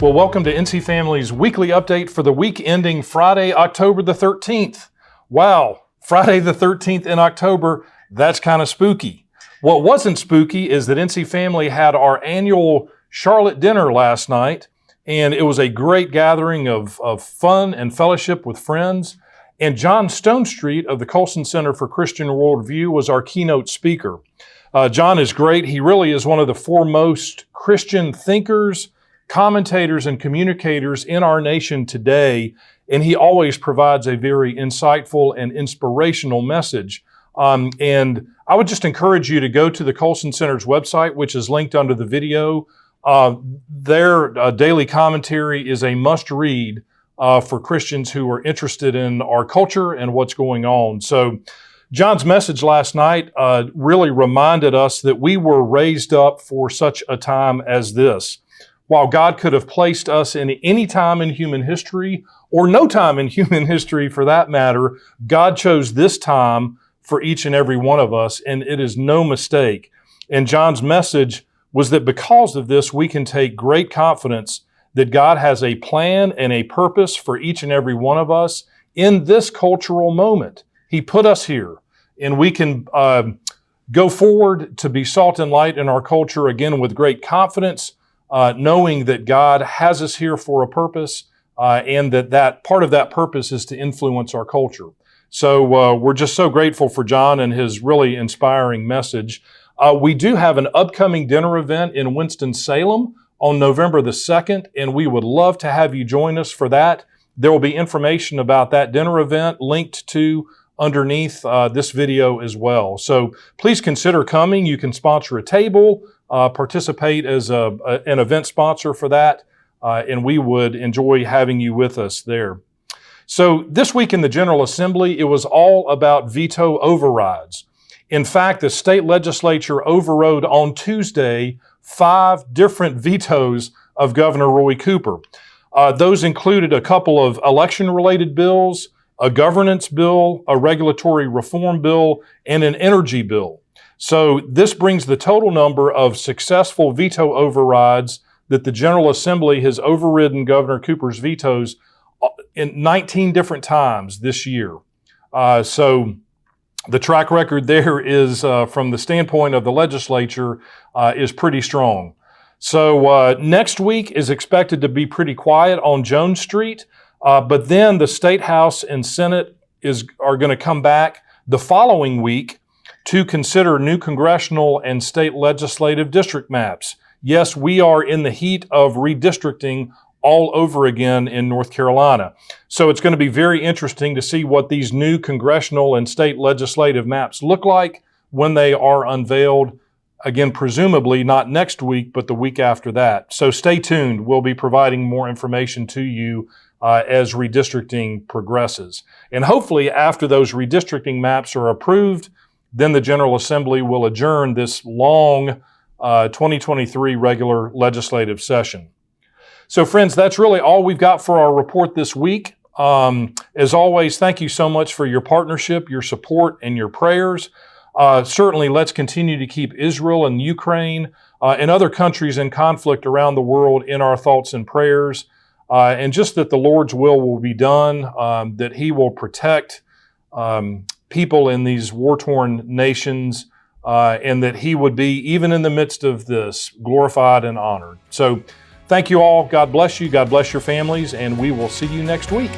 Well, welcome to NC Family's weekly update for the week ending Friday, October the 13th. Wow, Friday the 13th in October, that's kind of spooky. What wasn't spooky is that NC Family had our annual Charlotte dinner last night, and it was a great gathering of fun and fellowship with friends. And John Stonestreet of the Colson Center for Christian Worldview was our keynote speaker. John is great. He really is one of the foremost Christian thinkers, commentators, and communicators in our nation today, and he always provides a very insightful and inspirational message. And I would just encourage you to go to the Colson Center's website, which is linked under the video. Their daily commentary is a must-read for Christians who are interested in our culture and what's going on. So John's message last night really reminded us that we were raised up for such a time as this. While God could have placed us in any time in human history, or no time in human history for that matter, God chose this time for each and every one of us, and it is no mistake. And John's message was that because of this, we can take great confidence that God has a plan and a purpose for each and every one of us in this cultural moment. He put us here, and we can go forward to be salt and light in our culture again with great confidence, knowing that God has us here for a purpose, and that part of that purpose is to influence our culture. So we're just so grateful for John and his really inspiring message. We do have an upcoming dinner event in Winston-Salem on November the 2nd, and we would love to have you join us for that. There will be information about that dinner event linked to underneath this video as well. So please consider coming. You can sponsor a table, participate as an event sponsor for that, and we would enjoy having you with us there. So this week in the General Assembly, it was all about veto overrides. In fact, the state legislature overrode on Tuesday 5 different vetoes of Governor Roy Cooper. Those included a couple of election-related bills, a governance bill, a regulatory reform bill, and an energy bill. So this brings the total number of successful veto overrides that the General Assembly has overridden Governor Cooper's vetoes in 19 different times this year. So the track record there is, from the standpoint of the legislature, is pretty strong. So next week is expected to be pretty quiet on Jones Street, but then the State House and Senate are going to come back the following week to consider new congressional and state legislative district maps. Yes, we are in the heat of redistricting all over again in North Carolina. So it's going to be very interesting to see what these new congressional and state legislative maps look like when they are unveiled. Again, presumably not next week, but the week after that. So stay tuned. We'll be providing more information to you as redistricting progresses. And hopefully after those redistricting maps are approved, then the General Assembly will adjourn this long 2023 regular legislative session. So friends, that's really all we've got for our report this week. As always, thank you so much for your partnership, your support, and your prayers. Certainly, let's continue to keep Israel and Ukraine and other countries in conflict around the world in our thoughts and prayers. And just that the Lord's will be done, that He will protect people in these war-torn nations, and that He would be, even in the midst of this, glorified and honored. So thank you all. God bless you. God bless your families, and we will see you next week.